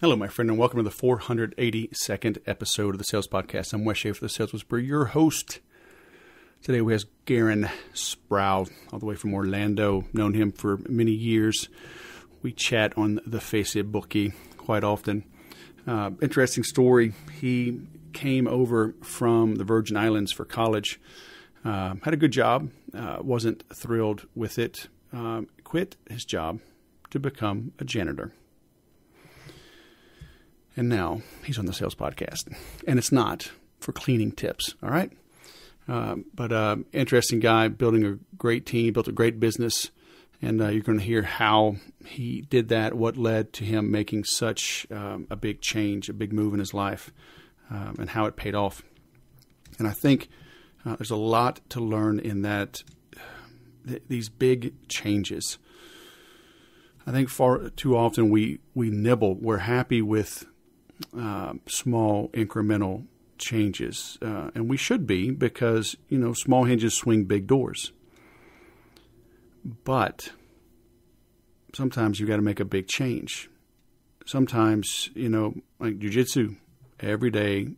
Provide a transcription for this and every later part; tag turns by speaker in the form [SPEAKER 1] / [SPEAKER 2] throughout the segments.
[SPEAKER 1] Hello, my friend, and welcome to the 482nd episode of the Sales Podcast. I'm Wes Schaefer, the Sales Whisperer, your host. Today we have Gerren Sprauve, all the way from Orlando. Known him for many years. We chat on the Facebook quite often. Interesting story. He came over from the Virgin Islands for college. Had a good job. Wasn't thrilled with it. Quit his job to become a janitor. And now he's on the Sales Podcast. And it's not for cleaning tips, all right? But interesting guy, building a great team, built a great business. And you're going to hear how he did that, what led to him making such a big change, a big move in his life, and how it paid off. And I think there's a lot to learn in that, these big changes. I think far too often we nibble. We're happy with small incremental changes, and we should be, because small hinges swing big doors. But sometimes you got to make a big change. Sometimes like jiu-jitsu, every day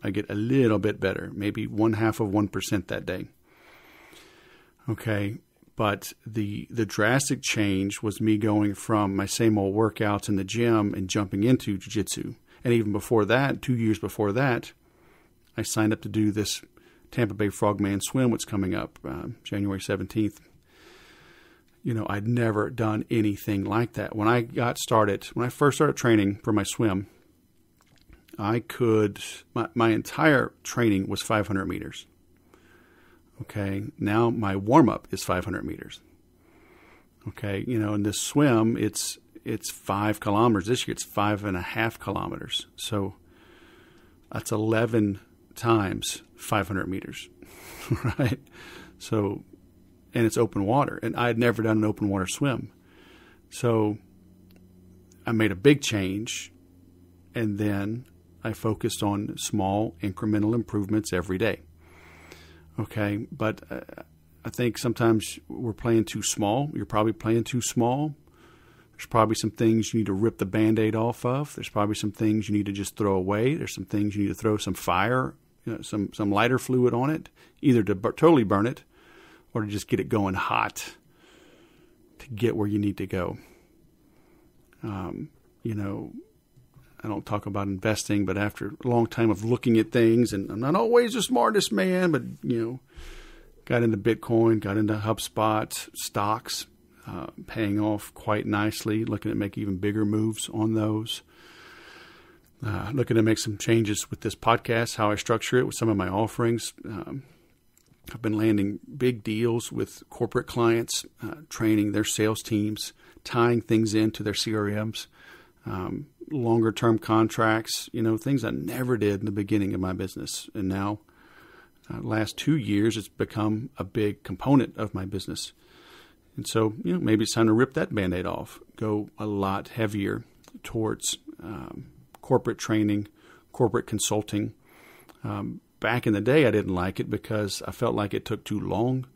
[SPEAKER 1] I get a little bit better, maybe 0.5% that day. Okay, but the drastic change was me going from my same old workouts in the gym and jumping into jiu-jitsu. And even before that, 2 years before that, I signed up to do this Tampa Bay Frogman swim, what's coming up January 17th. I'd never done anything like that. When I first started training for my swim, my entire training was 500 meters. Okay, now my warm-up is 500 meters. Okay, in this swim, it's 5 kilometers. This year it's 5.5 kilometers. So that's 11 times 500 meters, right? So, and it's open water. And I had never done an open water swim. So I made a big change, and then I focused on small incremental improvements every day. Okay, but I think sometimes we're playing too small. You're probably playing too small. There's probably some things you need to rip the Band-Aid off of. There's probably some things you need to just throw away. There's some things you need to throw some fire, some lighter fluid on it, either to totally burn it or to just get it going hot to get where you need to go. I don't talk about investing, but after a long time of looking at things, and I'm not always the smartest man, but, got into Bitcoin, got into HubSpot, stocks, paying off quite nicely, looking at make even bigger moves on those. Looking to make some changes with this podcast, how I structure it with some of my offerings. I've been landing big deals with corporate clients, training their sales teams, tying things into their CRMs, longer term contracts, things I never did in the beginning of my business. And now, last 2 years, it's become a big component of my business. And so, maybe it's time to rip that Band-Aid off, go a lot heavier towards corporate training, corporate consulting. Back in the day, I didn't like it because I felt like it took too long.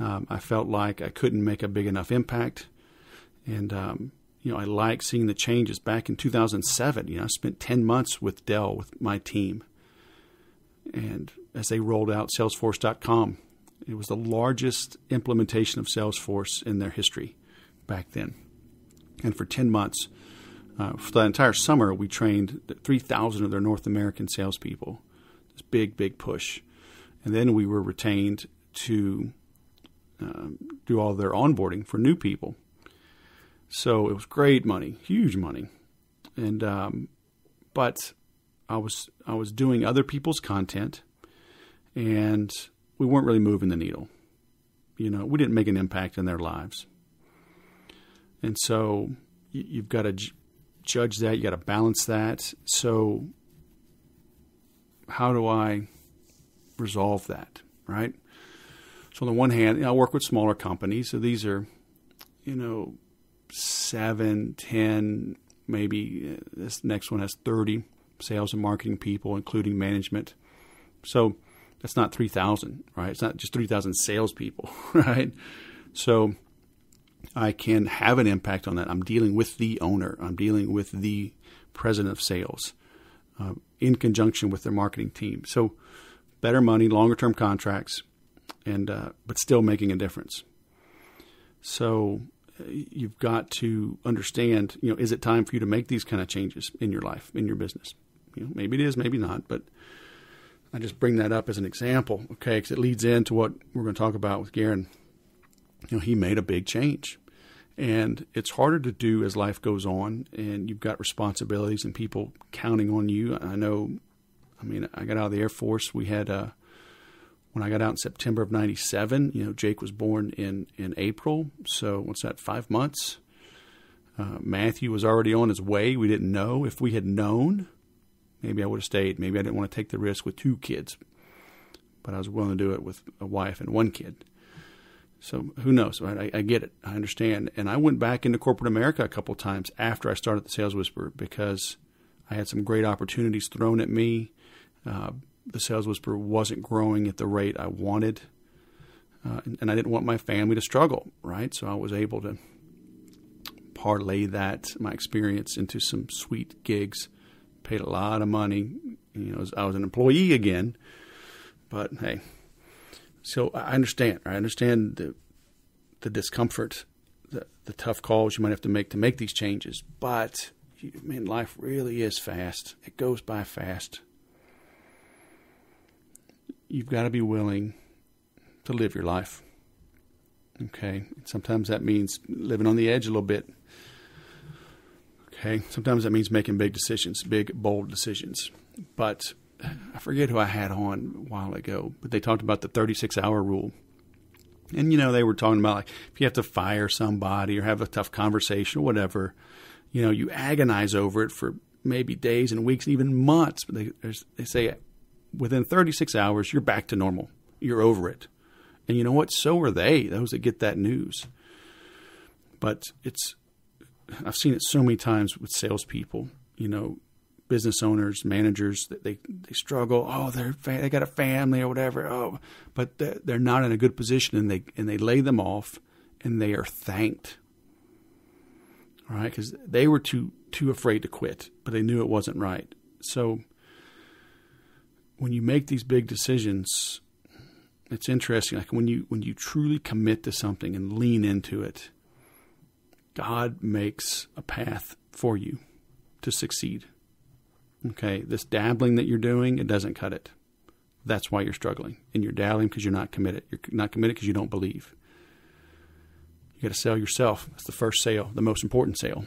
[SPEAKER 1] I felt like I couldn't make a big enough impact. And, I like seeing the changes. Back in 2007, I spent 10 months with Dell, with my team. And as they rolled out Salesforce.com, it was the largest implementation of Salesforce in their history back then. And for 10 months, for the entire summer, we trained 3,000 of their North American salespeople. This big, big push. And then we were retained to do all their onboarding for new people. So it was great money, huge money. And but I was doing other people's content, and we weren't really moving the needle. We didn't make an impact in their lives. And so you've got to judge that. You got to balance that. So how do I resolve that, right? So on the one hand, I work with smaller companies. So these are, 7, 10, maybe this next one has 30 sales and marketing people, including management. So that's not 3,000, right? It's not just 3,000 salespeople, right? So I can have an impact on that. I'm dealing with the owner. I'm dealing with the president of sales, in conjunction with their marketing team. So better money, longer term contracts, and but still making a difference. So you've got to understand, is it time for you to make these kind of changes in your life, in your business? Maybe it is, maybe not, but I just bring that up as an example, okay, because it leads into what we're going to talk about with Gerren. He made a big change, and it's harder to do as life goes on, and you've got responsibilities and people counting on you. I got out of the Air Force. We had, when I got out in September of 97, Jake was born in April. So what's that, 5 months? Matthew was already on his way. We didn't know. If we had known, maybe I would have stayed. Maybe I didn't want to take the risk with 2 kids, but I was willing to do it with a wife and 1 kid. So who knows, right? I get it. I understand. And I went back into corporate America a couple of times after I started the Sales Whisperer because I had some great opportunities thrown at me. The Sales Whisperer wasn't growing at the rate I wanted. And I didn't want my family to struggle, right? So I was able to parlay my experience into some sweet gigs, paid a lot of money. I was an employee again, but hey. So I understand. I understand the discomfort, the tough calls you might have to make these changes. But, life really is fast. It goes by fast. You've got to be willing to live your life. Okay? Sometimes that means living on the edge a little bit. Okay? Sometimes that means making big decisions, big, bold decisions. But I forget who I had on a while ago, but they talked about the 36-hour rule. And, they were talking about, like, if you have to fire somebody or have a tough conversation or whatever, you agonize over it for maybe days and weeks and even months. But they say within 36 hours, you're back to normal. You're over it. And you know what? So are they, those that get that news. But I've seen it so many times with salespeople, business owners, managers, that they struggle. Oh, they got a family or whatever. Oh, but they're not in a good position, and they lay them off, and they are thanked. All right, because they were too afraid to quit, but they knew it wasn't right. So when you make these big decisions, it's interesting. Like when you truly commit to something and lean into it, God makes a path for you to succeed. Okay, this dabbling that you're doing, it doesn't cut it. That's why you're struggling. And you're dabbling because you're not committed. You're not committed because you don't believe. You got to sell yourself. That's the first sale, the most important sale.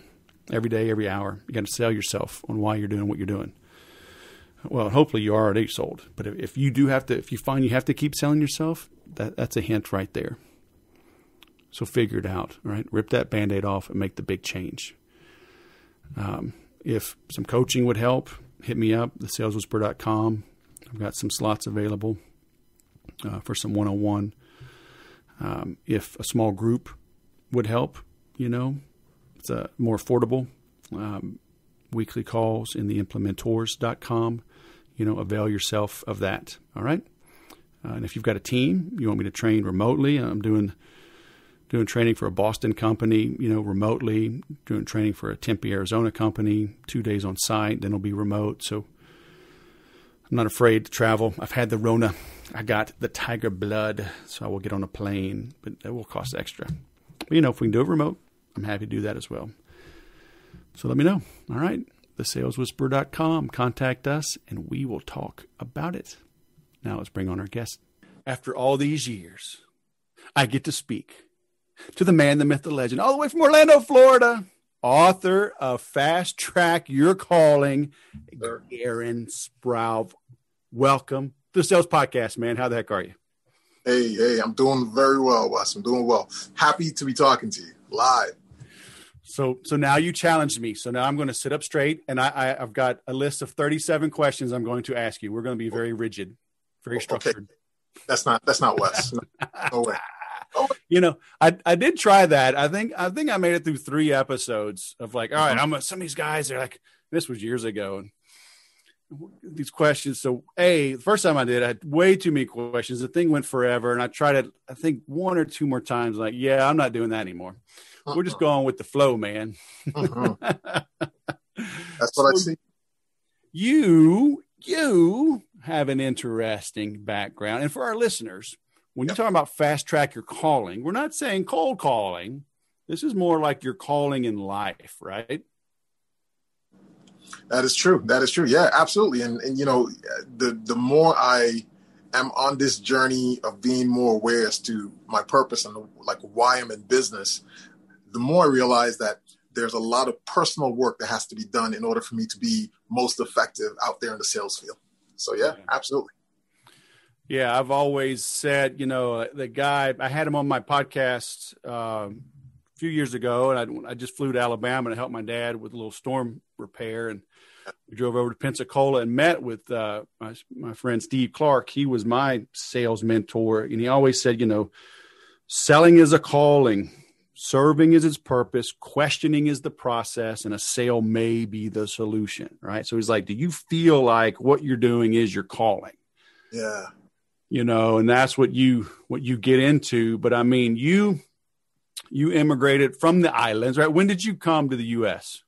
[SPEAKER 1] Every day, every hour, you got to sell yourself on why you're doing what you're doing. Well, hopefully you are already sold. But if you find you have to keep selling yourself, that's a hint right there. So figure it out, all right? Rip that Band-Aid off and make the big change. If some coaching would help, hit me up, thesaleswhisperer.com. I've got some slots available for some one-on-one. If a small group would help, it's more affordable. Weekly calls in the implementors.com. Avail yourself of that. All right. And if you've got a team, you want me to train remotely, I'm doing training for a Boston company, remotely, doing training for a Tempe, Arizona company, 2 days on site, then it'll be remote. So I'm not afraid to travel. I've had the Rona. I got the tiger blood, so I will get on a plane, but it will cost extra. But, if we can do it remote, I'm happy to do that as well. So let me know. All right. thesaleswhisperer.com. Contact us, and we will talk about it. Now let's bring on our guest. After all these years, I get to speak to the man, the myth, the legend, all the way from Orlando, Florida, author of Fast Track Your Calling, Gerren Sprauve. Welcome to the Sales Podcast, man. How the heck are you?
[SPEAKER 2] Hey, I'm doing very well, Wes. I'm doing well. Happy to be talking to you live.
[SPEAKER 1] So now you challenged me. So now I'm going to sit up straight, and I've got a list of 37 questions I'm going to ask you. We're going to be very rigid, very structured.
[SPEAKER 2] Okay. That's not Wes. No way.
[SPEAKER 1] I did try that. I think I made it through 3 episodes of like, all right, some of these guys are like, this was years ago, and these questions. So the first time I did, I had way too many questions. The thing went forever, and I tried it, I think 1 or 2 more times. Like, yeah, I'm not doing that anymore. We're just going with the flow, man.
[SPEAKER 2] That's what I see.
[SPEAKER 1] You have an interesting background. And for our listeners, when you're talking about fast track your calling, we're not saying cold calling. This is more like your calling in life, right?
[SPEAKER 2] That is true. That is true. Yeah, absolutely. And you know, the more I am on this journey of being more aware as to my purpose and like why I'm in business, the more I realize that there's a lot of personal work that has to be done in order for me to be most effective out there in the sales field. So yeah, absolutely.
[SPEAKER 1] Yeah, I've always said, you know, the guy, I had him on my podcast a few years ago, and I just flew to Alabama to help my dad with a little storm repair. And we drove over to Pensacola and met with my friend Steve Clark. He was my sales mentor. And he always said, you know, selling is a calling, serving is its purpose, questioning is the process, and a sale may be the solution, right? So he's like, do you feel like what you're doing is your calling?
[SPEAKER 2] Yeah.
[SPEAKER 1] You know, and that's what you get into. But I mean, you immigrated from the islands, right? When did you come to the U.S.?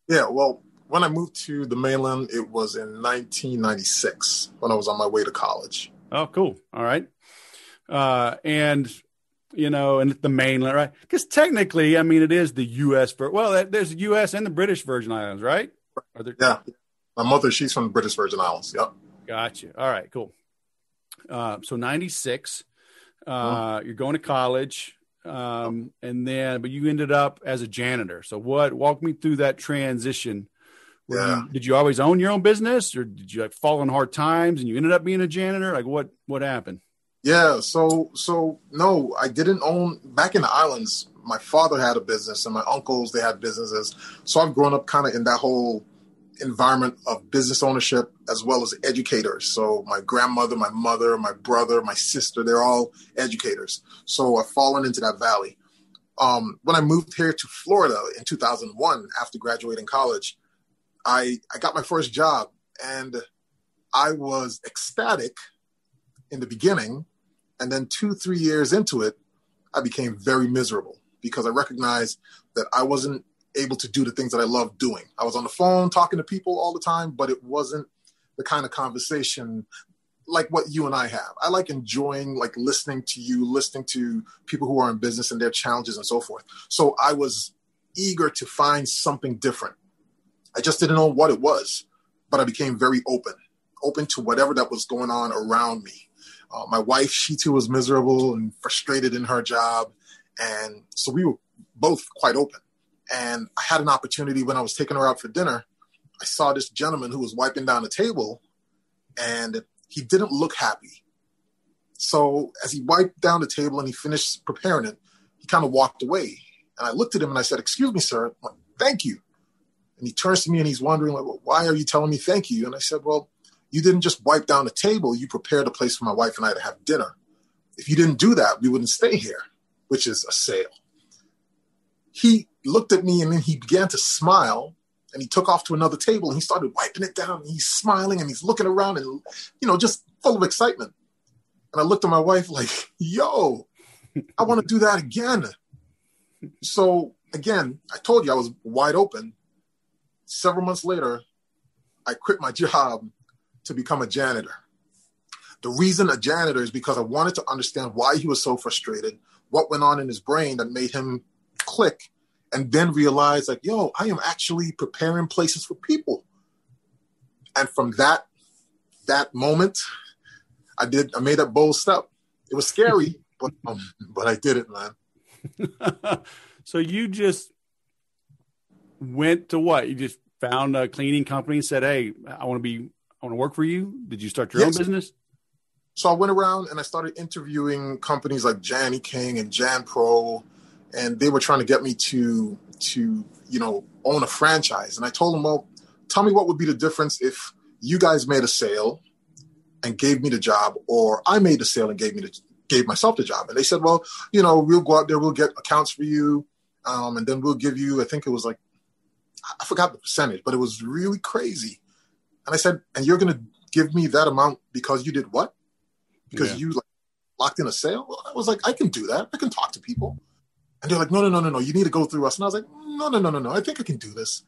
[SPEAKER 2] Yeah, well, when I moved to the mainland, it was in 1996 when I was on my way to college.
[SPEAKER 1] Oh, cool. All right. And, you know, and the mainland, right? Because technically, I mean, it is the U.S. There's the U.S. and the British Virgin Islands, right?
[SPEAKER 2] Yeah. My mother, she's from the British Virgin Islands. Yep.
[SPEAKER 1] Gotcha. All right, cool. So 96, you're going to college, and then, but you ended up as a janitor. So walk me through that transition. Did you always own your own business, or did you like fall on hard times and you ended up being a janitor? Like what happened?
[SPEAKER 2] Yeah. So no, I didn't own back in the islands. My father had a business and my uncles, they had businesses. So I've grown up kind of in that whole environment of business ownership as well as educators. So my grandmother, my mother, my brother, my sister, they're all educators. So I've fallen into that valley. When I moved here to Florida in 2001, after graduating college, I got my first job and I was ecstatic in the beginning. And then 2-3 years into it, I became very miserable because I recognized that I wasn't able to do the things that I loved doing. I was on the phone talking to people all the time, but it wasn't the kind of conversation like what you and I have. I like enjoying like listening to you, listening to people who are in business and their challenges and so forth. So I was eager to find something different. I just didn't know what it was, but I became very open to whatever that was going on around me. My wife, she too was miserable and frustrated in her job. And so we were both quite open. And I had an opportunity when I was taking her out for dinner. I saw this gentleman who was wiping down the table and he didn't look happy. So as he wiped down the table and he finished preparing it, he kind of walked away. And I looked at him and I said, "Excuse me, sir." Like, "Thank you." And he turns to me and he's wondering, like, "Well, why are you telling me thank you?" And I said, "Well, you didn't just wipe down the table. You prepared a place for my wife and I to have dinner. If you didn't do that, we wouldn't stay here," which is a sale. He looked at me and then he began to smile and he took off to another table and he started wiping it down and he's smiling and he's looking around and, you know, just full of excitement. And I looked at my wife like, "Yo, I want to do that again." So again, I told you I was wide open. Several months later, I quit my job to become a janitor. The reason a janitor is because I wanted to understand why he was so frustrated, what went on in his brain that made him click, and then realize like, yo, I am actually preparing places for people. And from that moment, I made that bold step. It was scary, but I did it, man.
[SPEAKER 1] So you just went to what? You just found a cleaning company and said, "Hey, I want to work for you." Did you start your own business?
[SPEAKER 2] So I went around and I started interviewing companies like Janny King and Jan Pro, and they were trying to get me to own a franchise. And I told them, "Well, tell me what would be the difference if you guys made a sale and gave me the job, or I made the sale and gave myself the job." And they said, "Well, we'll go out there, we'll get accounts for you, and then we'll give you," I think it was like, I forgot the percentage, but it was really crazy. And I said, "And you're going to give me that amount because you did what? Because you locked in a sale?" Well, I was like, "I can do that. I can talk to people." And they're like, No. You need to go through us." And I was like, No. I think I can do this.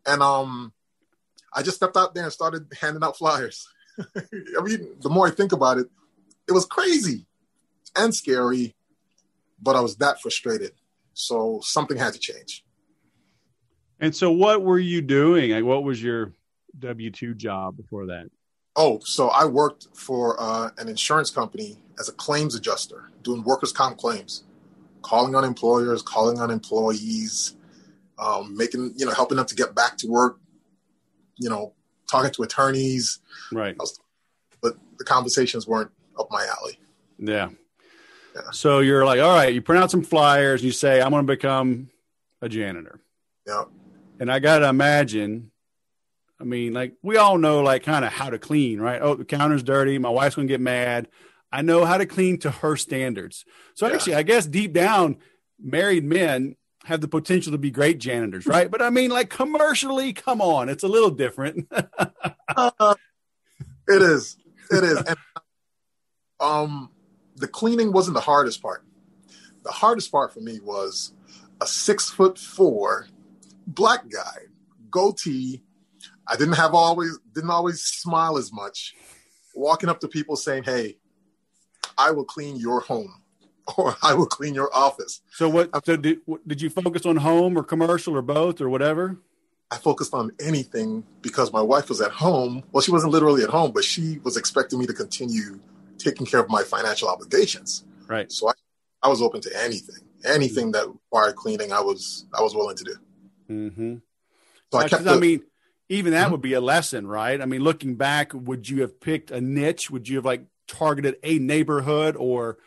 [SPEAKER 2] And I just stepped out there and started handing out flyers. I mean, the more I think about it, it was crazy and scary, but I was that frustrated. So something had to change.
[SPEAKER 1] And so what were you doing? Like, what was your W-2 job before that?
[SPEAKER 2] Oh, so I worked for an insurance company as a claims adjuster, doing workers' comp claims, calling on employers, calling on employees, helping them to get back to work, talking to attorneys.
[SPEAKER 1] Right.
[SPEAKER 2] But the conversations weren't up my alley.
[SPEAKER 1] Yeah. So you're like, all right, you print out some flyers and you say, I'm going to become a janitor.
[SPEAKER 2] Yeah.
[SPEAKER 1] And I got to imagine, I mean, like we all know like kind of how to clean, right? Oh, the counter's dirty. My wife's going to get mad. I know how to clean to her standards. So actually, I guess deep down, married men have the potential to be great janitors, right? But I mean, like commercially, come on, it's a little different.
[SPEAKER 2] It is. And, the cleaning wasn't the hardest part. The hardest part for me was a 6'4" black guy, goatee. I didn't always smile as much, walking up to people saying, "Hey, I will clean your home," or "I will clean your office."
[SPEAKER 1] So did you focus on home or commercial or both or whatever?
[SPEAKER 2] I focused on anything because my wife was at home. Well, she wasn't literally at home, but she was expecting me to continue taking care of my financial obligations.
[SPEAKER 1] Right.
[SPEAKER 2] So I was open to anything that required cleaning. I was willing to do.
[SPEAKER 1] Mm-hmm.
[SPEAKER 2] So
[SPEAKER 1] even that would be a lesson, right? I mean, looking back, would you have picked a niche? Would you have like targeted a neighborhood or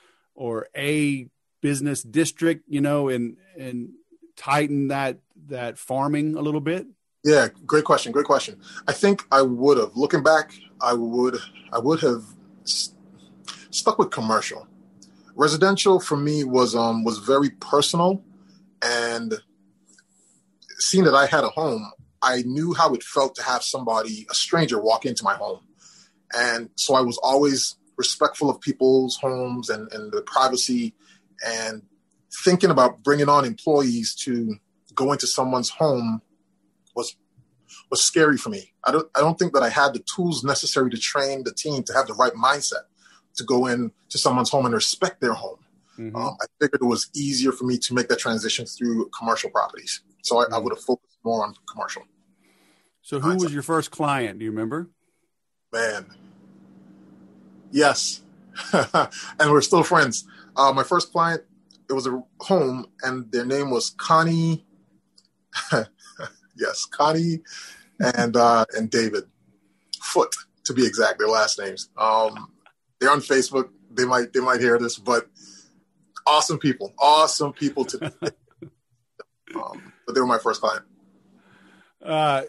[SPEAKER 1] a business district, and tighten that farming a little bit?
[SPEAKER 2] Yeah, great question. I think I would have. Looking back, I would have stuck with commercial. Residential for me was very personal, and seeing that I had a home, I knew how it felt to have a stranger walk into my home. And so I was always respectful of people's homes and their privacy, and thinking about bringing on employees to go into someone's home was scary for me. I don't think that I had the tools necessary to train the team to have the right mindset to go in to someone's home and respect their home. Mm-hmm. I figured it was easier for me to make that transition through commercial properties. So I would have focused more on commercial.
[SPEAKER 1] So who was your first client? Do you remember?
[SPEAKER 2] Man. Yes. And we're still friends. My first client, it was a home, and their name was Connie. Yes, Connie and David Foot, to be exact, their last names. They're on Facebook. They might hear this, but awesome people to but they were my first client.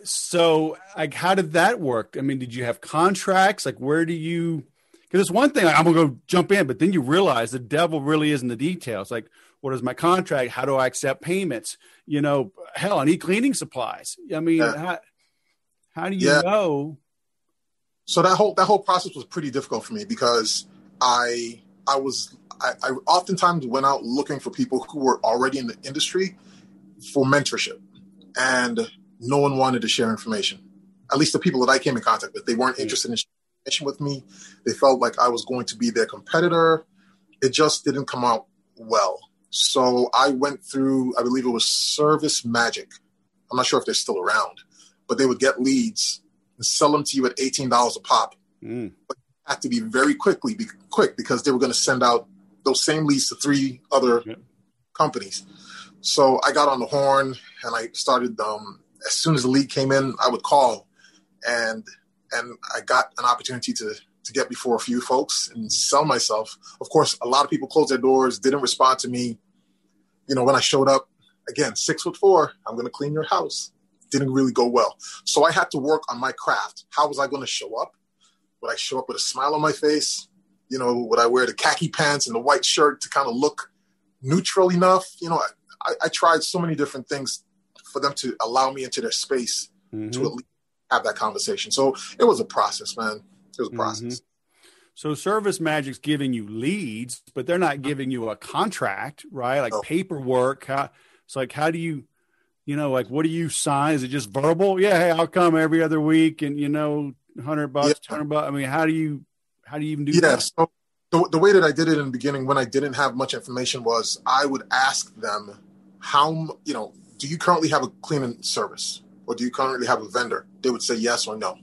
[SPEAKER 1] So like, how did that work? I mean, did you have contracts? Like, where do you, because it's one thing, like, I'm going to go jump in, but then you realize the devil really is in the details. Like, what is my contract? How do I accept payments? Hell, I need cleaning supplies. I mean, how do you know?
[SPEAKER 2] So that whole process was pretty difficult for me because I oftentimes went out looking for people who were already in the industry for mentorship, and no one wanted to share information. At least the people that I came in contact with, they weren't interested in sharing information with me. They felt like I was going to be their competitor. It just didn't come out well. So I went through, I believe it was Service Magic. I'm not sure if they're still around, but they would get leads and sell them to you at $18 a pop. But you had to be very quick because they were going to send out those same leads to 3 other companies. So I got on the horn and I started, as soon as the lead came in, I would call, and I got an opportunity to get before a few folks and sell myself. Of course, a lot of people closed their doors, didn't respond to me. When I showed up, again, 6'4", I'm going to clean your house. Didn't really go well. So I had to work on my craft. How was I going to show up? Would I show up with a smile on my face? Would I wear the khaki pants and the white shirt to kind of look neutral enough? I tried so many different things for them to allow me into their space to at least have that conversation. So it was a process, man. It was a process.
[SPEAKER 1] So Service Magic's giving you leads, but they're not giving you a contract, right? Like paperwork. How do you like, what do you sign? Is it just verbal? Yeah. Hey, I'll come every other week and, $100,
[SPEAKER 2] Yeah.
[SPEAKER 1] $200. I mean, how do you even do
[SPEAKER 2] Yeah.
[SPEAKER 1] that?
[SPEAKER 2] So the way that I did it in the beginning, when I didn't have much information, was I would ask them do you currently have a cleaning service, or do you currently have a vendor? They would say yes or no.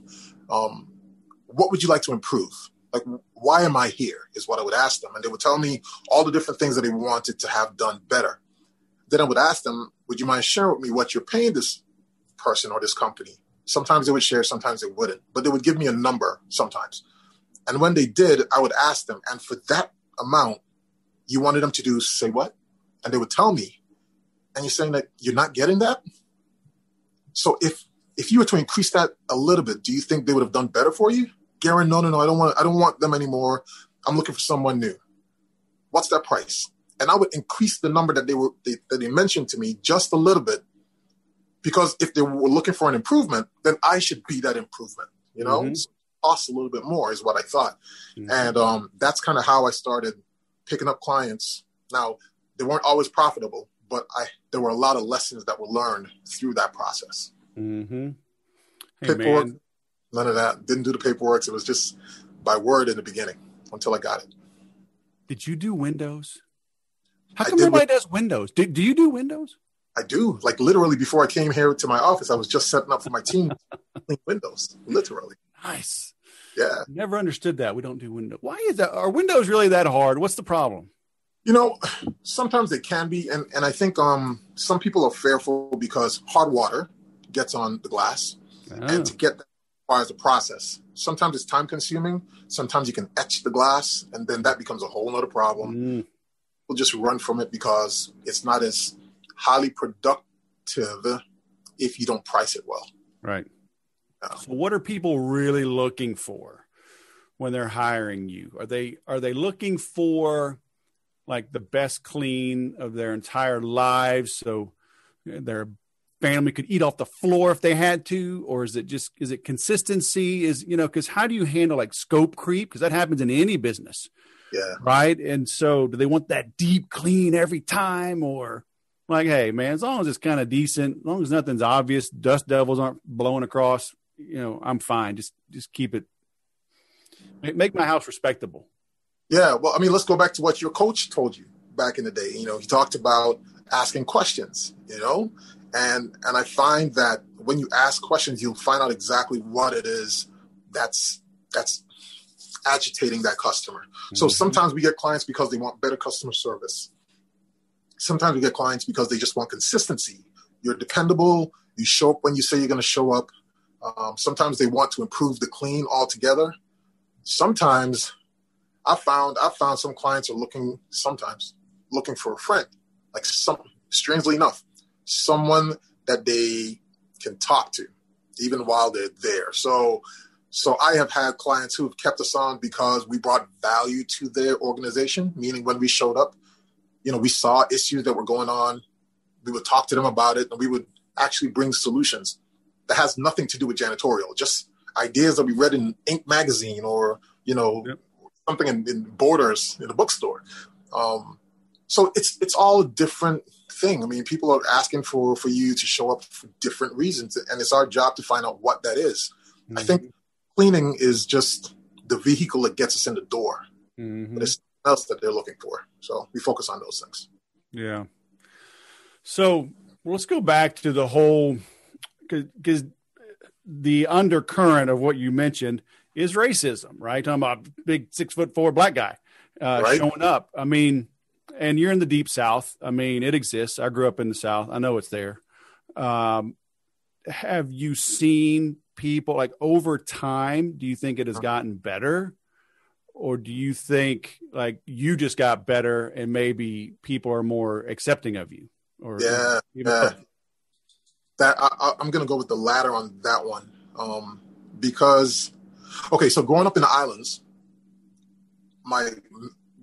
[SPEAKER 2] What would you like to improve? Like, why am I here is what I would ask them. And they would tell me all the different things that they wanted to have done better. Then I would ask them, would you mind sharing with me what you're paying this person or this company? Sometimes they would share, sometimes they wouldn't, but they would give me a number sometimes. And when they did, I would ask them, and for that amount, you wanted them to do, say what? And they would tell me, and you're saying that you're not getting that? So if you were to increase that a little bit, do you think they would have done better for you? Gerren, no, I don't want them anymore. I'm looking for someone new. What's that price? And I would increase the number that they mentioned to me just a little bit, because if they were looking for an improvement, then I should be that improvement,
[SPEAKER 1] Mm-hmm.
[SPEAKER 2] So it costs a little bit more is what I thought.
[SPEAKER 1] Mm-hmm.
[SPEAKER 2] And that's kind of how I started picking up clients. Now, they weren't always profitable, but there were a lot of lessons that were learned through that process.
[SPEAKER 1] Mm-hmm. Hey,
[SPEAKER 2] Paperwork,
[SPEAKER 1] man.
[SPEAKER 2] none of that. Didn't do the paperwork. It was just by word in the beginning until I got it.
[SPEAKER 1] Did you do Windows? How
[SPEAKER 2] I
[SPEAKER 1] come
[SPEAKER 2] did
[SPEAKER 1] everybody does Windows? Do you do Windows?
[SPEAKER 2] I do. Like, literally, before I came here to my office, I was just setting up for my team to clean Windows. Literally.
[SPEAKER 1] Nice.
[SPEAKER 2] Yeah.
[SPEAKER 1] Never understood that. We don't do Windows. Why is that? Are Windows really that hard? What's the problem?
[SPEAKER 2] Sometimes they can be, and I think some people are fearful because hard water gets on the glass, and to get that requires a process. Sometimes it's time consuming. Sometimes you can etch the glass, and then that becomes a whole nother problem. We'll just run from it because it's not as highly productive if you don't price it well.
[SPEAKER 1] Right. So what are people really looking for when they're hiring you? Are they looking for like the best clean of their entire lives, so their family could eat off the floor if they had to? Or is it consistency? Because how do you handle like scope creep? Because that happens in any business.
[SPEAKER 2] Yeah.
[SPEAKER 1] Right. And so do they want that deep clean every time, or like, hey, man, as long as it's kind of decent, as long as nothing's obvious, dust devils aren't blowing across, I'm fine. Just keep it, make my house respectable.
[SPEAKER 2] Yeah. Well, I mean, let's go back to what your coach told you back in the day. He talked about asking questions, and I find that when you ask questions, you'll find out exactly what it is that's agitating that customer. Mm-hmm. So sometimes we get clients because they want better customer service. Sometimes we get clients because they just want consistency. You're dependable. You show up when you say you're going to show up. Sometimes they want to improve the clean altogether. Sometimes I found some clients are looking for a friend, like strangely enough, someone that they can talk to even while they're there. So I have had clients who have kept us on because we brought value to their organization, meaning when we showed up, we saw issues that were going on. We would talk to them about it, and we would actually bring solutions that has nothing to do with janitorial, just ideas that we read in Inc. magazine or, yep. Something in Borders in a bookstore. So it's all a different thing. I mean, people are asking for you to show up for different reasons, and it's our job to find out what that is. Mm-hmm. I think cleaning is just the vehicle that gets us in the door. Mm-hmm. But it's something else that they're looking for. So we focus on those things.
[SPEAKER 1] Yeah. So let's go back to the whole, because the undercurrent of what you mentioned is racism, right? Talking about big 6'4" black guy right. Showing up. I mean, and you're in the deep South. I mean, it exists. I grew up in the South. I know it's there. Have you seen people like over time? Do you think it has gotten better, or do you think like you just got better and maybe people are more accepting of you? Or
[SPEAKER 2] that I'm going to go with the latter on that one, because okay, so growing up in the islands,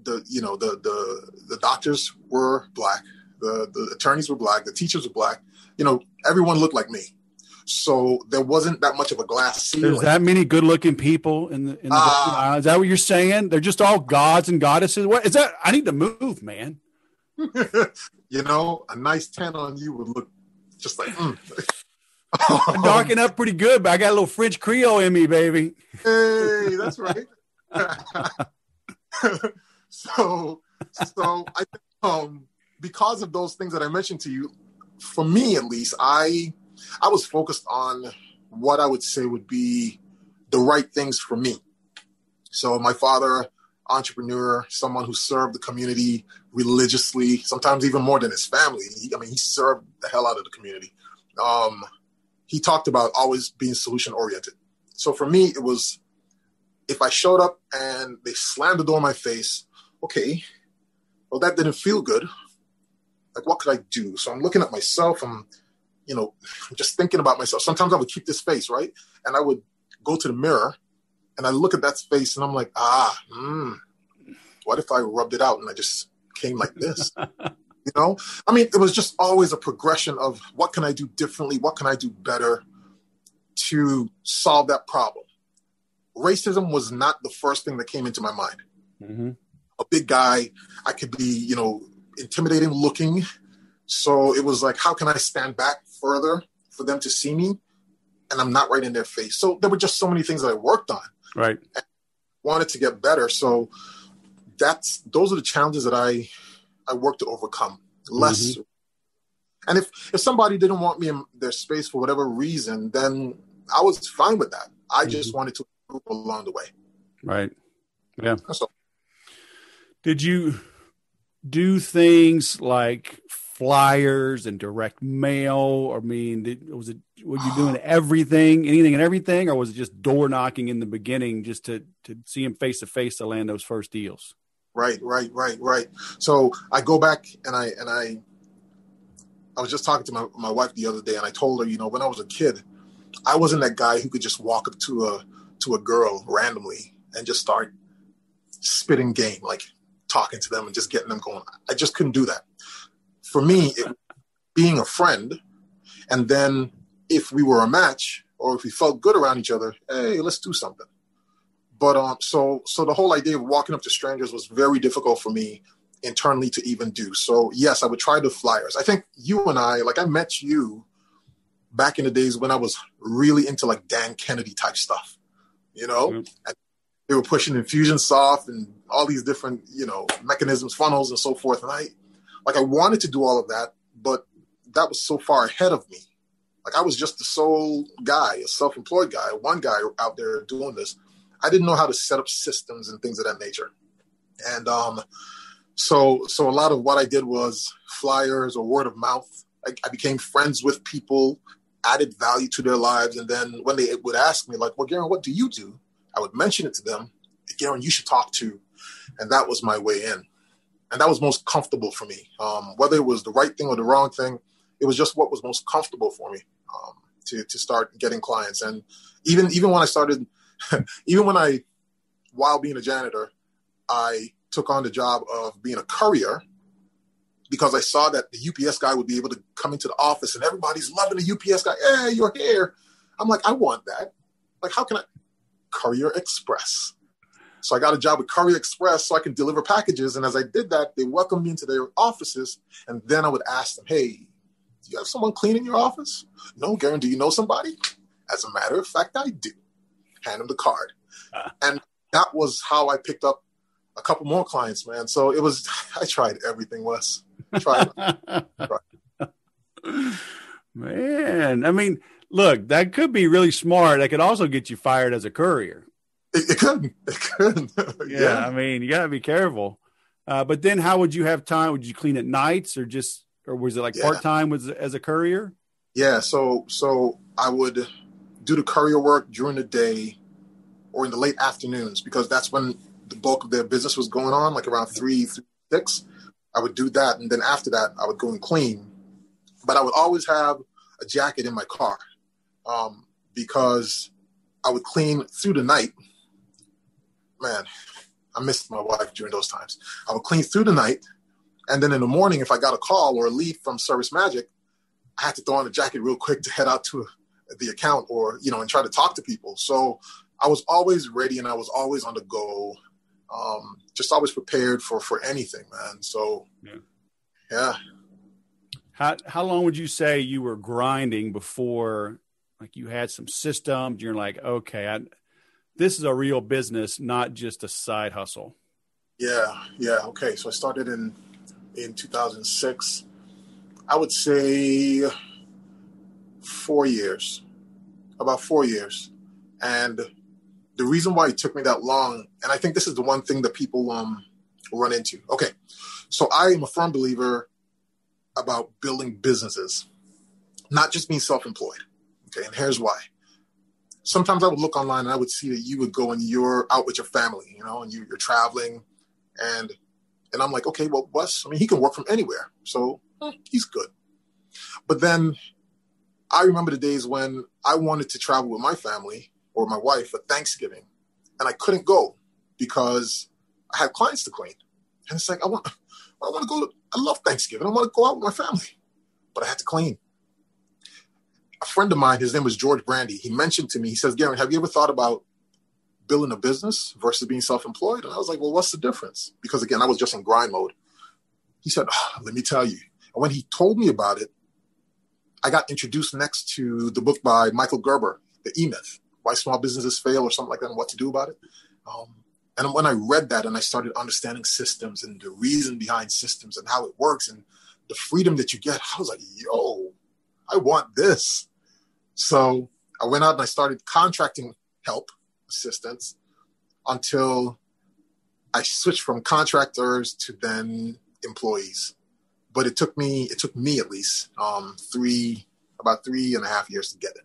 [SPEAKER 2] the doctors were black, the attorneys were black, the teachers were black. Everyone looked like me. So there wasn't that much of a glass ceiling.
[SPEAKER 1] There's that many good-looking people in the islands. Is that what you're saying? They're just all gods and goddesses. What is that? I need to move, man.
[SPEAKER 2] A nice tan on you would look just like,
[SPEAKER 1] I'm darking up pretty good, but I got a little French Creole in me, baby.
[SPEAKER 2] Hey, that's right. so I think, because of those things that I mentioned to you, for me at least, I was focused on what I would say would be the right things for me. So my father, entrepreneur, someone who served the community religiously, sometimes even more than his family. He served the hell out of the community. He talked about always being solution oriented. So for me, it was, if I showed up and they slammed the door in my face, okay, well, that didn't feel good. Like, what could I do? So I'm looking at myself. I'm just thinking about myself. Sometimes I would keep this face, right? And I would go to the mirror and I look at that face and I'm like, what if I rubbed it out and I just came like this? It was just always a progression of what can I do differently? What can I do better to solve that problem? Racism was not the first thing that came into my mind.
[SPEAKER 1] Mm-hmm.
[SPEAKER 2] A big guy, I could be, intimidating looking. So it was like, how can I stand back further for them to see me? And I'm not right in their face. So there were just so many things that I worked on.
[SPEAKER 1] Right.
[SPEAKER 2] And wanted to get better. So those are the challenges that I worked to overcome. Less. Mm-hmm. And if somebody didn't want me in their space for whatever reason, then I was fine with that. I just wanted to improve along the way.
[SPEAKER 1] Right. Yeah.
[SPEAKER 2] So,
[SPEAKER 1] did you do things like flyers and direct mail? Were you doing anything and everything, or was it just door knocking in the beginning just to see him face to face to land those first deals?
[SPEAKER 2] Right. So I go back and I was just talking to my wife the other day, and I told her, when I was a kid, I wasn't that guy who could just walk up to a girl randomly and just start spitting game, like talking to them and just getting them going. I just couldn't do that. For me, being a friend, and then if we were a match or if we felt good around each other, hey, let's do something. But so the whole idea of walking up to strangers was very difficult for me internally to even do. So yes, I would try the flyers. I think you and I met you back in the days when I was really into like Dan Kennedy type stuff,
[SPEAKER 1] Mm-hmm.
[SPEAKER 2] And they were pushing Infusionsoft and all these different, mechanisms, funnels and so forth. And I wanted to do all of that, but that was so far ahead of me. Like, I was just the sole guy, a self-employed guy, one guy out there doing this. I didn't know how to set up systems and things of that nature. And so a lot of what I did was flyers or word of mouth. I became friends with people, added value to their lives. And then when they would ask me, like, well, Gerren, what do you do? I would mention it to them. Gerren, you should talk to. And that was my way in. And that was most comfortable for me. Whether it was the right thing or the wrong thing, it was just what was most comfortable for me to start getting clients. And even when I started, while being a janitor, I took on the job of being a courier because I saw that the UPS guy would be able to come into the office and everybody's loving the UPS guy. Hey, you're here. I'm like, I want that. Like, how can I? Courier Express. So I got a job with Courier Express so I can deliver packages. And as I did that, they welcomed me into their offices. And then I would ask them, hey, do you have someone cleaning your office? No, Gerren, do you know somebody? As a matter of fact, I do. Hand them the card. And that was how I picked up a couple more clients, man. So I tried everything, Wes. Tried.
[SPEAKER 1] Man, I mean, look, that could be really smart. That could also get you fired as a courier.
[SPEAKER 2] It could.
[SPEAKER 1] Yeah, I mean, you got to be careful. But then how would you have time? Would you clean at nights or was it like part-time as a courier?
[SPEAKER 2] Yeah, so I would do the courier work during the day or in the late afternoons because that's when the bulk of their business was going on, like around 3, 6. I would do that. And then after that, I would go and clean. But I would always have a jacket in my car because I would clean through the night. Man, I missed my wife during those times. I would clean through the night. And then in the morning, if I got a call or a lead from Service Magic, I had to throw on a jacket real quick to head out to the account or, and try to talk to people. So I was always ready and I was always on the go. Just always prepared for anything, man. So, yeah.
[SPEAKER 1] How long would you say you were grinding before, like, you had some systems? You're like, okay, this is a real business, not just a side hustle.
[SPEAKER 2] Yeah. Okay, so I started in 2006. I would say 4 years, about 4 years. And the reason why it took me that long, and I think this is the one thing that people run into. Okay, so I am a firm believer about building businesses, not just being self-employed. Okay, and here's why. Sometimes I would look online and I would see that you would go and you're out with your family, and you're traveling, and I'm like, okay, well, Wes, I mean, he can work from anywhere, so he's good. But then I remember the days when I wanted to travel with my family or my wife for Thanksgiving, and I couldn't go because I had clients to clean. And it's like, I want to go. I love Thanksgiving. I want to go out with my family, but I had to clean. A friend of mine, his name was George Brandy. He mentioned to me, he says, Gerren, have you ever thought about building a business versus being self-employed? And I was like, well, what's the difference? Because again, I was just in grind mode. He said, let me tell you. And when he told me about it, I got introduced next to the book by Michael Gerber, The E-Myth, Why Small Businesses Fail or something like that, and what to do about it. And when I read that and I started understanding systems and the reason behind systems and how it works and the freedom that you get, I was like, yo, I want this. So I went out and I started contracting help, assistance, until I switched from contractors to then employees. But it took me at least about 3.5 years to get it.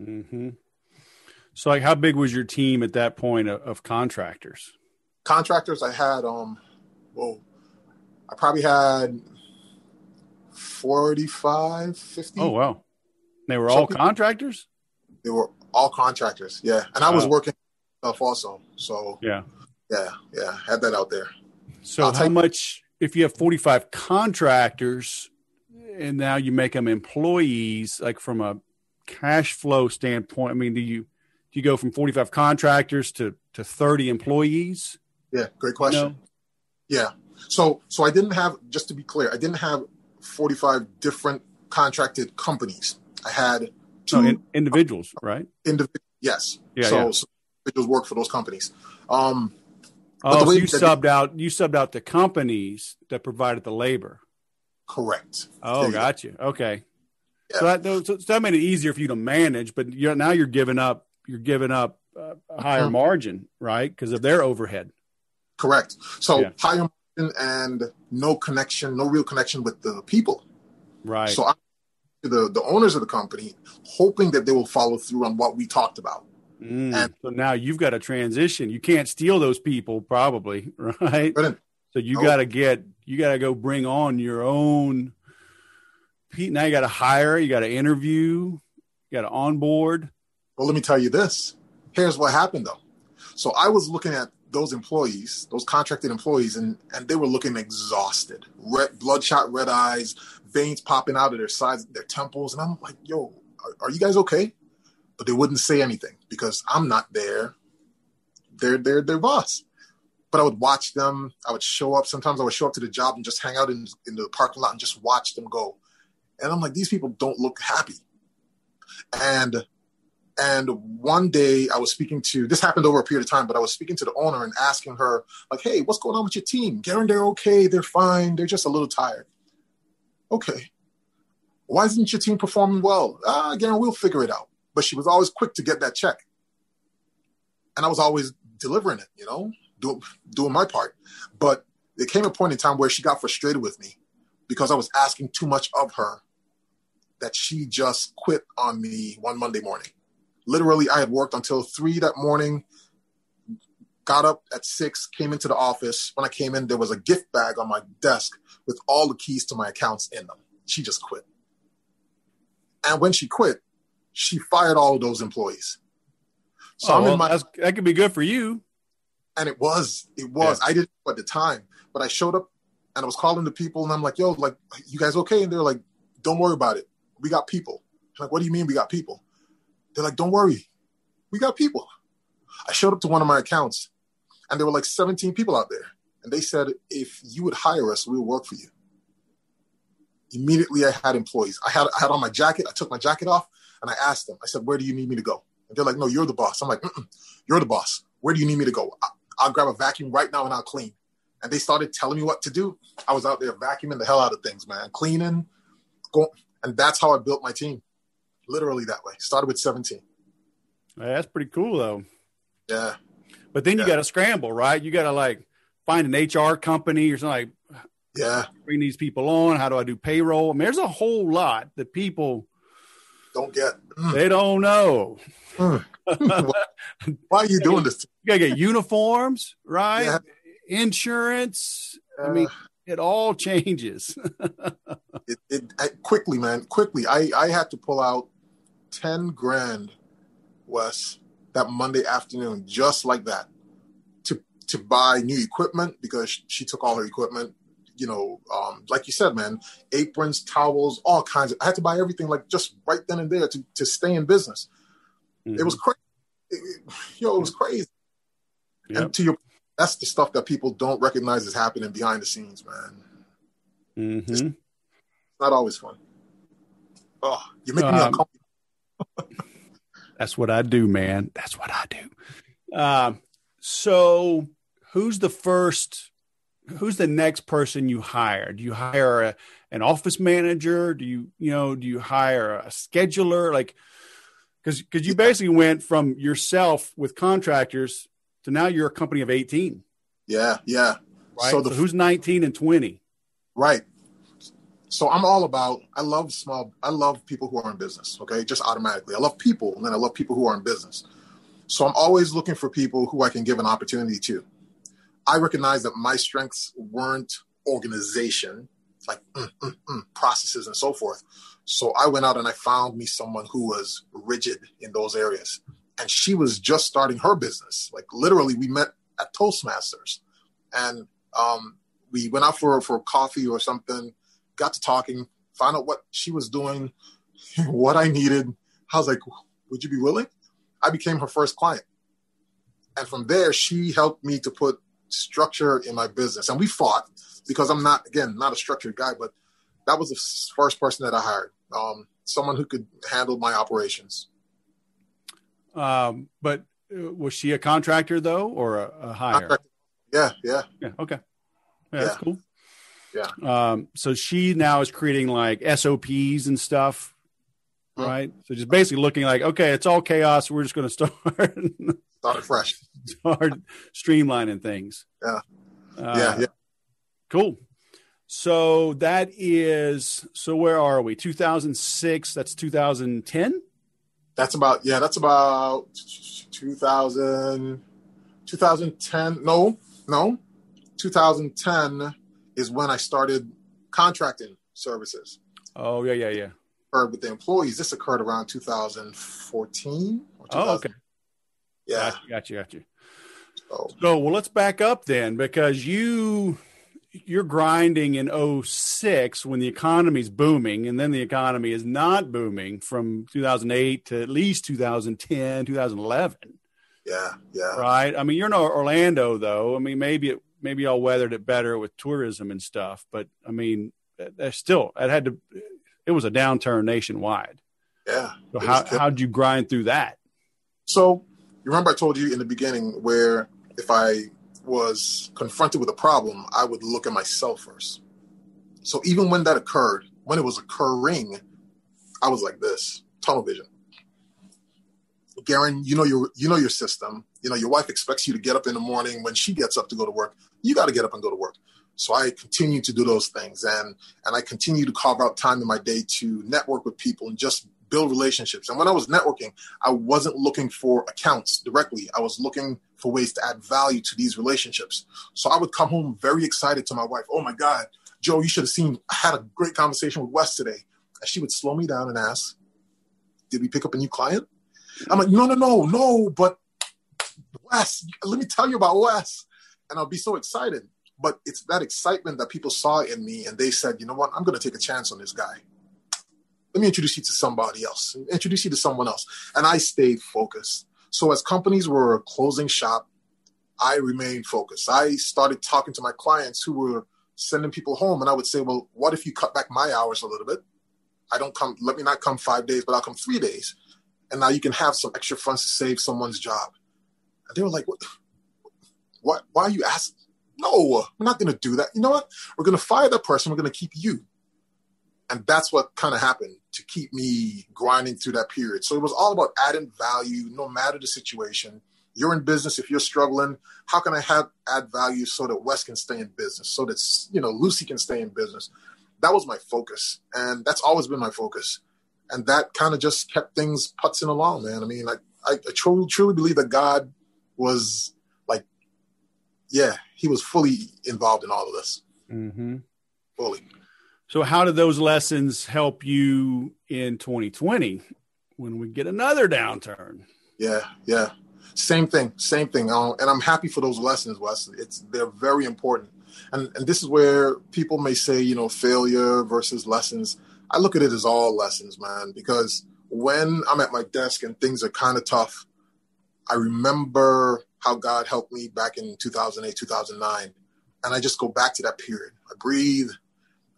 [SPEAKER 1] Mm-hmm. So, like, how big was your team at that point of contractors?
[SPEAKER 2] Contractors, I had, I probably had 45, 50.
[SPEAKER 1] Oh, wow. They were all contractors?
[SPEAKER 2] They were all contractors, yeah. And I was working stuff also. So, yeah, had that out there.
[SPEAKER 1] So how much, if you have 45 contractors and now you make them employees, like from a cash flow standpoint, I mean, do you go from 45 contractors to 30 employees?
[SPEAKER 2] Yeah, great question. Yeah. So I didn't have, just to be clear, I didn't have 45 different contracted companies. I had two
[SPEAKER 1] individuals, right?
[SPEAKER 2] Yes.
[SPEAKER 1] Yeah.
[SPEAKER 2] So individuals work for those companies.
[SPEAKER 1] So you subbed out the companies that provided the labor.
[SPEAKER 2] Correct.
[SPEAKER 1] Oh, got you. Okay. Yeah. So that made it easier for you to manage, but now you're giving up a higher margin, right? Because of their overhead.
[SPEAKER 2] Correct. So higher margin and no real connection with the people.
[SPEAKER 1] Right.
[SPEAKER 2] So I'm the owners of the company, hoping that they will follow through on what we talked about.
[SPEAKER 1] And so now you've got to transition. You can't steal those people, probably, right? So you got to go bring on your own. Now you got to hire, you got to interview, you got to onboard.
[SPEAKER 2] Well, let me tell you this. Here's what happened, though. So I was looking at those employees, those contracted employees, and they were looking exhausted, bloodshot red eyes, veins popping out of their sides, their temples. And I'm like, yo, are you guys okay? But they wouldn't say anything because I'm not their boss. But I would watch them. I would show up. Sometimes I would show up to the job and just hang out in the parking lot and just watch them go. And I'm like, these people don't look happy. And one day I was speaking to, this happened over a period of time, but I was speaking to the owner and asking her, like, hey, what's going on with your team? Gerren, they're okay. They're fine. They're just a little tired. Okay. Why isn't your team performing well? Gerren, we'll figure it out. But she was always quick to get that check. And I was always delivering it, doing my part. But there came a point in time where she got frustrated with me because I was asking too much of her, that she just quit on me one Monday morning. Literally, I had worked until 3 that morning, got up at 6, came into the office. When I came in, there was a gift bag on my desk with all the keys to my accounts in them. She just quit. And when she quit, she fired all of those employees. So
[SPEAKER 1] that could be good for you.
[SPEAKER 2] And it was. Yeah. I didn't know at the time, but I showed up and I was calling the people and I'm like, yo, like, you guys okay? And they're like, don't worry about it. We got people. I'm like, what do you mean we got people? They're like, don't worry. We got people. I showed up to one of my accounts and there were like 17 people out there. And they said, if you would hire us, we'll work for you. Immediately I had employees. I had on my jacket. I took my jacket off and I asked them, I said, where do you need me to go? And they're like, no, you're the boss. I'm like, you're the boss. Where do you need me to go? I'll grab a vacuum right now and I'll clean. And they started telling me what to do. I was out there vacuuming the hell out of things, man. Cleaning, going. And that's how I built my team. Literally that way. Started with 17.
[SPEAKER 1] That's pretty cool, though.
[SPEAKER 2] Yeah.
[SPEAKER 1] But then you got to scramble, right? You got to like find an HR company or something like, bring these people on. How do I do payroll? I mean, there's a whole lot that people
[SPEAKER 2] don't get.
[SPEAKER 1] They don't know.
[SPEAKER 2] Why are you doing this?
[SPEAKER 1] You got to get uniforms, right? Yeah. Insurance. I mean, it all changes.
[SPEAKER 2] Quickly, man. Quickly. I had to pull out 10 grand, Wes, that Monday afternoon, just like that, to buy new equipment because she took all her equipment. You know, like you said, man, aprons, towels, all kinds of. I had to buy everything like just right then and there to stay in business. Mm-hmm. It was crazy. It was crazy. Yep. And to your, that's the stuff that people don't recognize is happening behind the scenes, man.
[SPEAKER 1] Mm-hmm.
[SPEAKER 2] It's not always fun. Oh, you're making me uncomfortable.
[SPEAKER 1] That's what I do, man. That's what I do. So who's the next person you hire? Do you hire an office manager? Do you hire a scheduler? Like, because you basically went from yourself with contractors to now you're a company of 18.
[SPEAKER 2] Yeah.
[SPEAKER 1] Right. So who's 19 and 20?
[SPEAKER 2] Right. So I'm all about, I love people who are in business. Okay. Just automatically. I love people. And then I love people who are in business. So I'm always looking for people who I can give an opportunity to. I recognize that my strengths weren't organization, like processes and so forth. So I went out and I found me someone who was rigid in those areas. And she was just starting her business. Like literally we met at Toastmasters and we went out for coffee or something, got to talking, found out what she was doing, what I needed. I was like, would you be willing? I became her first client. And from there, she helped me to put structure in my business. And we fought because I'm not a structured guy, but that was the first person that I hired. Someone who could handle my operations.
[SPEAKER 1] But was she a contractor though, or a hire?
[SPEAKER 2] Yeah.
[SPEAKER 1] Okay. Yeah, that's cool.
[SPEAKER 2] Yeah.
[SPEAKER 1] So she now is creating like SOPs and stuff, right? So just basically looking like, okay, it's all chaos. We're just going to start
[SPEAKER 2] fresh.
[SPEAKER 1] Start streamlining things.
[SPEAKER 2] Yeah. Yeah.
[SPEAKER 1] Cool. So so where are we? 2006. That's 2010.
[SPEAKER 2] That's about 2000, 2010. No. 2010 is when I started contracting services.
[SPEAKER 1] Oh, yeah.
[SPEAKER 2] With the employees. This occurred around 2014. Or 2000.
[SPEAKER 1] Oh, okay.
[SPEAKER 2] Yeah.
[SPEAKER 1] Got you. So, well, let's back up then, because you're grinding in 2006 when the economy's booming, and then the economy is not booming from 2008 to at least 2010, 2011.
[SPEAKER 2] Yeah.
[SPEAKER 1] Right? I mean, you're in Orlando, though. I mean, maybe y'all weathered it better with tourism and stuff, but I mean, it was a downturn nationwide.
[SPEAKER 2] Yeah.
[SPEAKER 1] So how'd you grind through that?
[SPEAKER 2] So you remember I told you in the beginning where if I was confronted with a problem, I would look at myself first. So even when that occurred, when it was occurring, I was like this, tunnel vision. Gerren, you know your system. Your wife expects you to get up in the morning. When she gets up to go to work, you got to get up and go to work. So I continue to do those things, and I continue to carve out time in my day to network with people and just build relationships. And when I was networking, I wasn't looking for accounts directly. I was looking for ways to add value to these relationships. So I would come home very excited to my wife. Oh my God, Joe, you should have seen, I had a great conversation with Wes today. And she would slow me down and ask, did we pick up a new client? I'm like, no, but Wes, let me tell you about Wes. And I'll be so excited. But it's that excitement that people saw in me, and they said, you know what, I'm going to take a chance on this guy. Let me introduce you to somebody else, introduce you to someone else. And I stayed focused. So as companies were closing shop, I remained focused. I started talking to my clients who were sending people home. And I would say, well, what if you cut back my hours a little bit? Let me not come 5 days, but I'll come 3 days. And now you can have some extra funds to save someone's job. And they were like, what? Why are you asking? No, we're not going to do that. You know what? We're going to fire that person. We're going to keep you. And that's what kind of happened to keep me grinding through that period. So it was all about adding value, no matter the situation. You're in business. If you're struggling, how can I add value so that Wes can stay in business, so that, Lucy can stay in business? That was my focus. And that's always been my focus. And that kind of just kept things putzing along, man. I mean, I truly believe that God was he was fully involved in all of this.
[SPEAKER 1] Mm-hmm.
[SPEAKER 2] Fully.
[SPEAKER 1] So how did those lessons help you in 2020 when we get another downturn?
[SPEAKER 2] Yeah. Same thing. And I'm happy for those lessons, Wes. They're very important. And this is where people may say, failure versus lessons. I look at it as all lessons, man, because when I'm at my desk and things are kind of tough, I remember how God helped me back in 2008, 2009. And I just go back to that period. I breathe.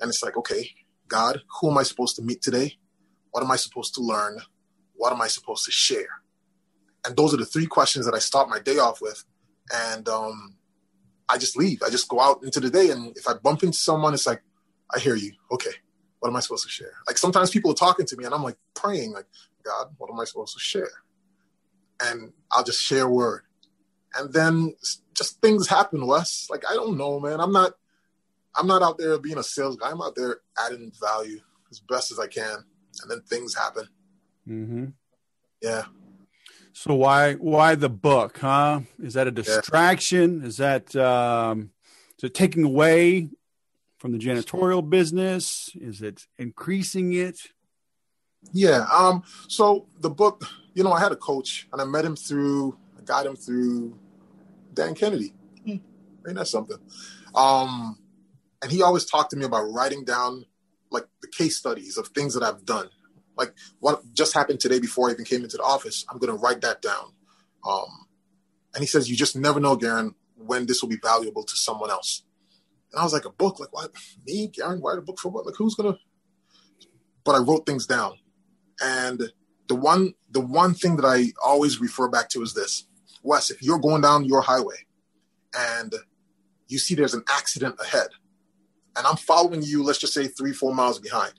[SPEAKER 2] And it's like, okay, God, who am I supposed to meet today? What am I supposed to learn? What am I supposed to share? And those are the 3 questions that I start my day off with. And I just leave. I just go out into the day. And if I bump into someone, it's like, I hear you. Okay, what am I supposed to share? Like sometimes people are talking to me and I'm like praying, like, God, what am I supposed to share? And I'll just share a word. And then just things happen, Wes. Like, I don't know, man. I'm not out there being a sales guy. I'm out there adding value as best as I can. And then things happen.
[SPEAKER 1] Mm-hmm.
[SPEAKER 2] Yeah.
[SPEAKER 1] So why the book, huh? Is that a distraction? Yeah. Is it taking away from the janitorial business? Is it increasing it?
[SPEAKER 2] Yeah. So the book, I had a coach and I got him through Dan Kennedy. Ain't that something? And he always talked to me about writing down like the case studies of things that I've done. Like what just happened today before I even came into the office, I'm going to write that down. And he says, you just never know, Gerren, when this will be valuable to someone else. And I was like, a book? Like, what? Me, Gerren, write a book for what? Like, who's going to? But I wrote things down. And the one thing that I always refer back to is this. Wes, if you're going down your highway and you see there's an accident ahead, and I'm following you, let's just say 3-4 miles behind.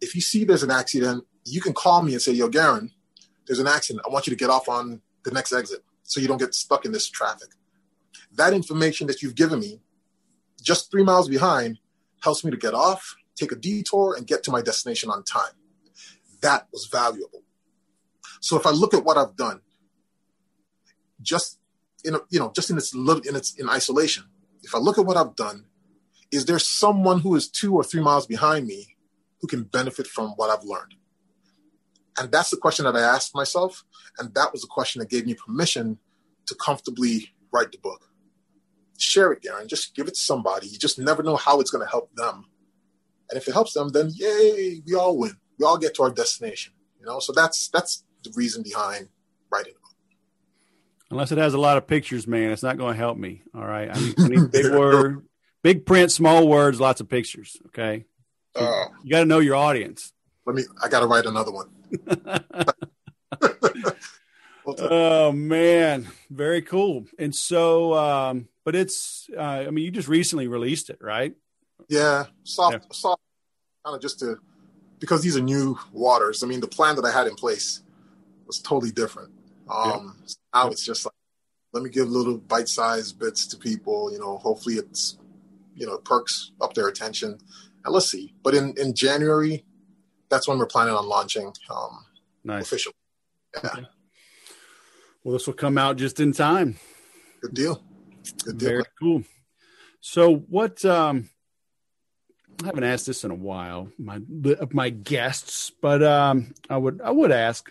[SPEAKER 2] If you see there's an accident, you can call me and say, yo, Gerren, there's an accident. I want you to get off on the next exit so you don't get stuck in this traffic. That information that you've given me, just 3 miles behind, helps me to get off, take a detour, and get to my destination on time. That was valuable. So if I look at what I've done, just in isolation, if I look at what I've done, is there someone who is 2 or 3 miles behind me who can benefit from what I've learned? And that's the question that I asked myself. And that was the question that gave me permission to comfortably write the book. Share it, Gerren. Just give it to somebody. You just never know how it's going to help them. And if it helps them, then yay, we all win. We all get to our destination. So that's the reason behind writing the book.
[SPEAKER 1] Unless it has a lot of pictures, man, it's not going to help me. All right. I need big word, big print, small words, lots of pictures. Okay. You got to know your audience.
[SPEAKER 2] I got to write another one.
[SPEAKER 1] Oh man. Very cool. And so, but it's, you just recently released it, right?
[SPEAKER 2] Yeah. Soft, kind of because these are new waters. The plan that I had in place was totally different. Now it's just like, let me give little bite-sized bits to people, hopefully it's, it perks up their attention, and let's see. But in January, that's when we're planning on launching officially. Yeah.
[SPEAKER 1] Okay. Well, this will come out just in time.
[SPEAKER 2] Good deal.
[SPEAKER 1] Very cool. So what, I haven't asked this in a while, my guests, but I would ask,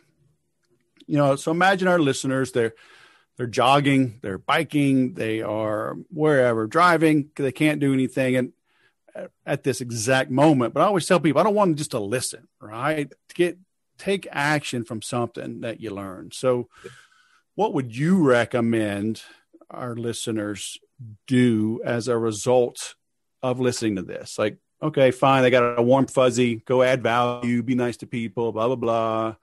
[SPEAKER 1] so imagine our listeners, they're jogging, they're biking, they are wherever, driving, they can't do anything at this exact moment. But I always tell people, I don't want them just to listen, right? Take action from something that you learn. So what would you recommend our listeners do as a result of listening to this? Like, okay, fine, they got a warm fuzzy, go add value, be nice to people, blah, blah, blah.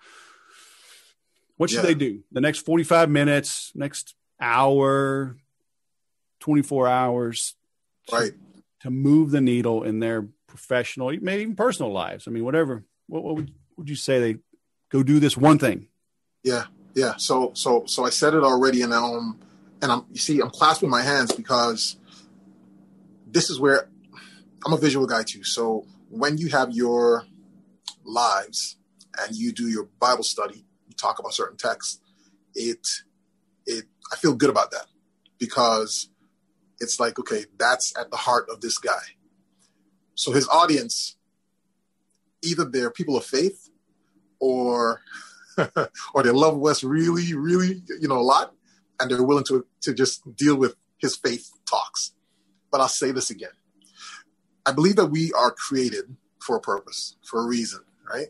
[SPEAKER 1] What should they do? The next 45 minutes, next hour, 24 hours to move the needle in their professional, maybe even personal lives. I mean, whatever. What would you say they go do this one thing?
[SPEAKER 2] Yeah. So I said it already, and I'm clasping my hands because this is where I'm a visual guy too. So when you have your lives and you do your Bible study, you talk about certain texts, I feel good about that because it's like, okay, that's at the heart of this guy. So his audience, either they're people of faith or they love Wes really, really, a lot, and they're willing to just deal with his faith talks. But I'll say this again. I believe that we are created for a purpose, for a reason, right?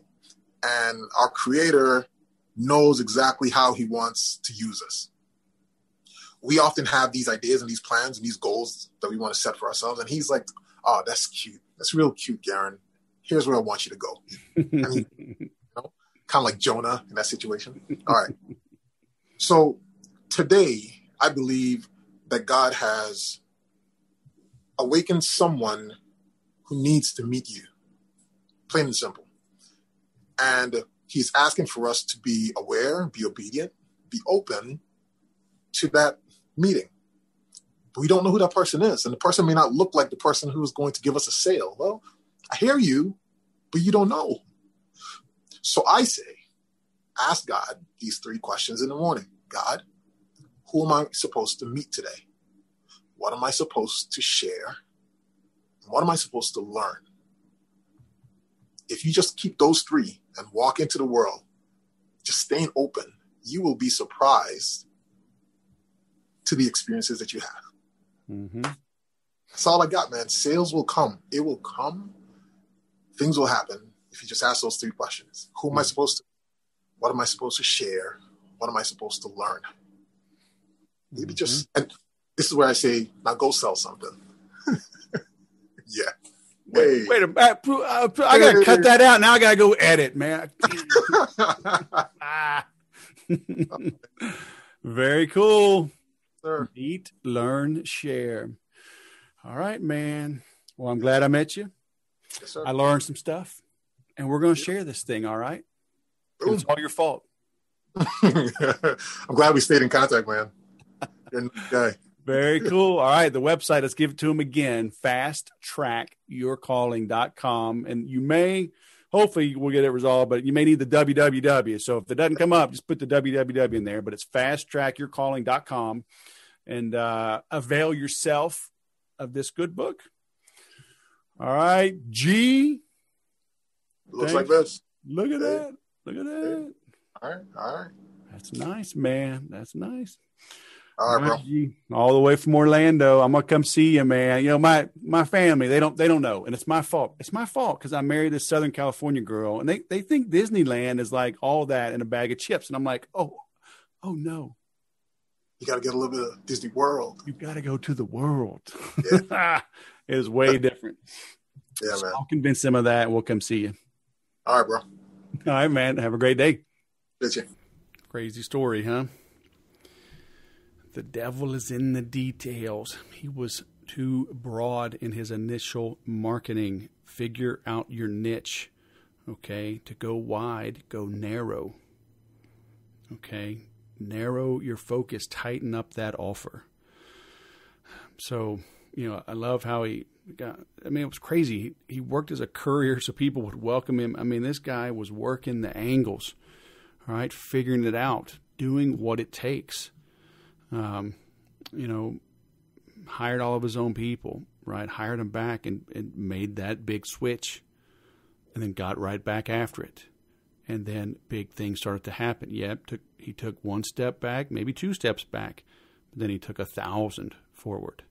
[SPEAKER 2] And our Creator knows exactly how he wants to use us. We often have these ideas and these plans and these goals that we want to set for ourselves. And he's like, oh, that's cute. That's real cute, Gerren. Here's where I want you to go. I mean, kind of like Jonah in that situation. All right. So today, I believe that God has awakened someone who needs to meet you, plain and simple. And he's asking for us to be aware, be obedient, be open to that meeting. But we don't know who that person is. And the person may not look like the person who is going to give us a sale. Well, I hear you, but you don't know. So I say, ask God these 3 questions in the morning. God, who am I supposed to meet today? What am I supposed to share? And what am I supposed to learn? If you just keep those 3 and walk into the world, just staying open, you will be surprised to the experiences that you have. Mm-hmm. That's all I got, man. Sales will come. It will come. Things will happen if you just ask those 3 questions. Who am I supposed to? What am I supposed to share? What am I supposed to learn? Maybe just, and this is where I say, now go sell something. Yeah.
[SPEAKER 1] Wait a minute. I got to cut that out. Now I got to go edit, man. Very cool. Sir. Meet, learn, share. All right, man. Well, I'm glad I met you.
[SPEAKER 2] Yes, sir.
[SPEAKER 1] I learned some stuff, and we're going to share this thing, all right? It's all your fault.
[SPEAKER 2] I'm glad we stayed in contact, man. You're a nice guy.
[SPEAKER 1] Very cool. All right. The website, let's give it to him again, fasttrackyourcalling.com. And you may, hopefully we'll get it resolved, but you may need the www. So if it doesn't come up, just put the www in there, but it's fasttrackyourcalling.com, and avail yourself of this good book. All right. G.
[SPEAKER 2] Looks like this.
[SPEAKER 1] Look at that. Look at that.
[SPEAKER 2] All right.
[SPEAKER 1] That's nice, man. That's nice.
[SPEAKER 2] All right, bro.
[SPEAKER 1] All the way from Orlando. I'm gonna come see you, man. You know, my family, they don't know, and it's my fault. It's my fault because I married this Southern California girl, and they think Disneyland is like all that in a bag of chips, and I'm like, oh no.
[SPEAKER 2] You got to get a little bit of Disney World.
[SPEAKER 1] You got to go to the world.
[SPEAKER 2] Yeah.
[SPEAKER 1] It is way different.
[SPEAKER 2] Yeah,
[SPEAKER 1] so
[SPEAKER 2] man.
[SPEAKER 1] I'll convince them of that, and we'll come see you.
[SPEAKER 2] All right, bro.
[SPEAKER 1] All right, man. Have a great day.
[SPEAKER 2] Good.
[SPEAKER 1] Crazy story, huh? The devil is in the details. He was too broad in his initial marketing. Figure out your niche, okay? To go wide, go narrow, okay? Narrow your focus, tighten up that offer. So, I love how it was crazy. He worked as a courier so people would welcome him. I mean, this guy was working the angles, all right? Figuring it out, doing what it takes. Hired all of his own people, right? Hired them back and made that big switch and then got right back after it. And then big things started to happen. He took 1 step back, maybe 2 steps back, but then he took 1,000 forward.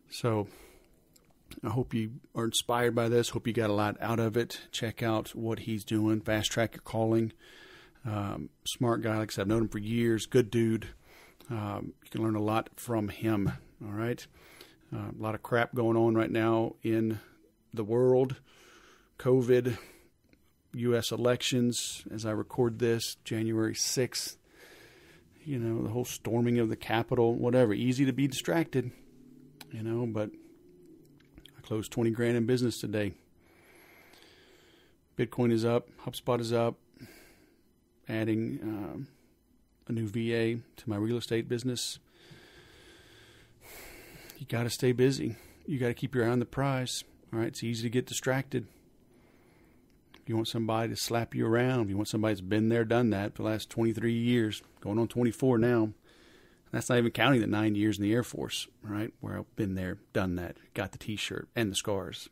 [SPEAKER 1] So I hope you are inspired by this. Hope you got a lot out of it. Check out what he's doing. Fast Track Your Calling. Smart guy. Like I said, I've known him for years. Good dude. You can learn a lot from him. All right. A lot of crap going on right now in the world. COVID, U.S. elections, as I record this, January 6th. The whole storming of the Capitol, whatever. Easy to be distracted, but I closed 20 grand in business today. Bitcoin is up. HubSpot is up. Adding a new VA to my real estate business. You got to stay busy. You got to keep your eye on the prize. All right, it's easy to get distracted. If you want somebody to slap you around, if you want somebody that's been there, done that for the last 23 years, going on 24 now, that's not even counting the 9 years in the Air Force, right, where I've been there, done that, got the T-shirt and the scars.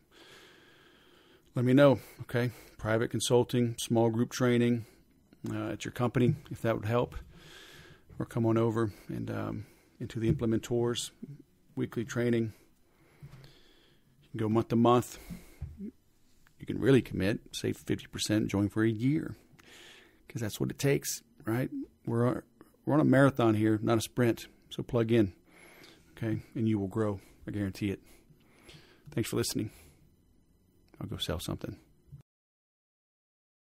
[SPEAKER 1] Let me know, okay? Private consulting, small group training at your company, if that would help. Or come on over and into the Implementors weekly training. You can go month to month. You can really commit, save 50%, join for a year, because that's what it takes, right? We're on a marathon here, not a sprint. So plug in, okay, and you will grow. I guarantee it. Thanks for listening. I'll go sell something.